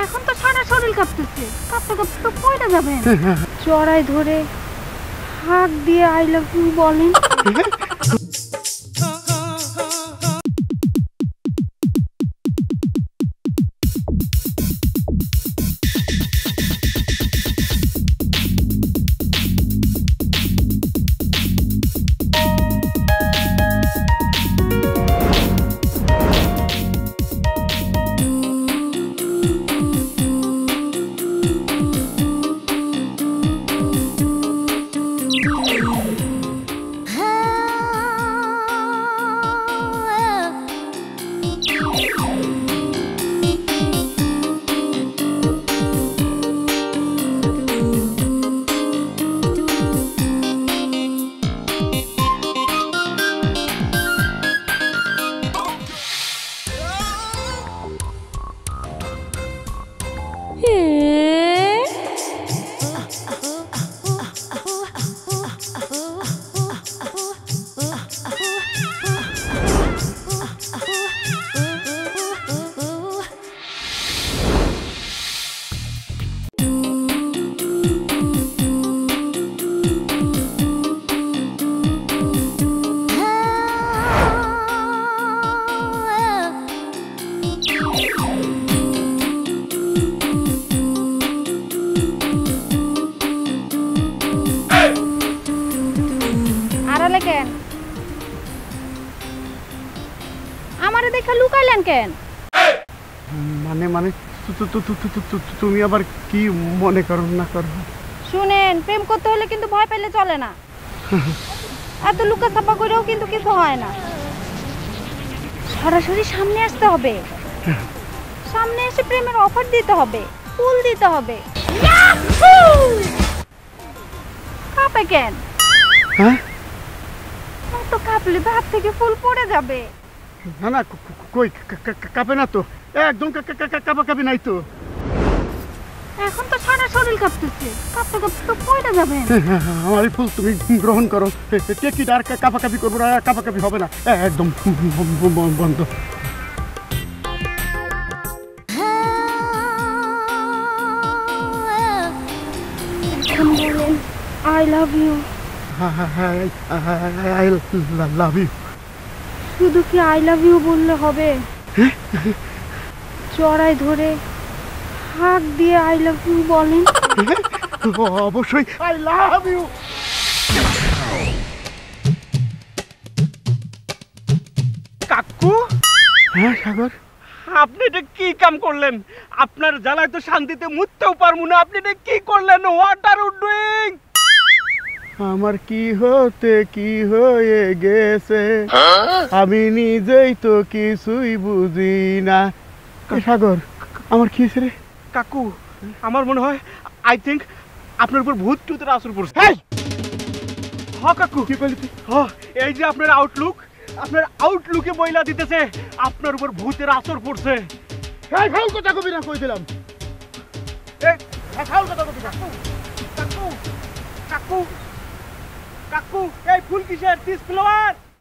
এখন তো সারা শরীর কাঁপতেছে, কাঁপতে কাঁপতে তো পড়ে যাবেন। চড়াই ধরে হাত দিয়ে আই লাভ ইউ বলেন। কেন আমারে দেখা লুকাইলেন কেন? মানে মানে তুমি আবার কি মনে করো না করো? শুনেন, প্রেম করতে হলে কিন্তু ভয় পেলে চলে না। এত লুকা ছাপা করেও কিন্তু কিছু হয় না। সরাসরি সামনে আসতে হবে, সামনে এসে প্রেমের অফার দিতে হবে, ফুল দিতে হবে। কাঁপে কেন? হ্যাঁ তো কাঁপলে ভাত থেকে ফুল পড়ে যাবে। না না, কই কাঁপে না তো, একদম কাঁপাকাঁপি নাই তো। এখন তো সারা শরীর কাঁপতেছে, কাঁপতে কাঁপতে তো পড়ে যাবেন। আমার এই ফুল তুমি গ্রহণ করো, টেকিট আর কাঁপাকাঁপি করবো না, কাঁপাকাঁপি হবে না, একদম বন্ধ। এখন বলেন I love you. I love you. শুধু কি আই লাভ ইউ বললে হবে? চড়াই ধরে হাত দিয়ে আই লাভ ইউ বলেন। অবশ্যই আই লাভ ইউ। কাকু, হ্যাঁ সাগর, আপনি এটা কি কাম করলেন? আপনার জ্বালায় তো শান্তিতে মুততেও পারবো না, আপনি এটা কি করলেন? What are you doing? আমার কি হতে কি হয়ে গেছে আমি নিজেই তো কিছুই বুঝি না। সাগর, আমার কি হয়েছে রে? কাকু, আমার মনে হয় আই থিঙ্ক আপনার উপর ভূত টুতের আসর পড়ছে। হ কাকু, কি বলি তুই? এই যে আপনার আউটলুকে ময়লা দিতেছে, আপনার উপর ভূতের আসর পড়ছে। ফাউল কথা কবি না, কই দিলাম। ফাউল কথা কবি না। কাকু কাকু কাকু, এই ফুল কিসের? 30 ফ্লাওয়ার।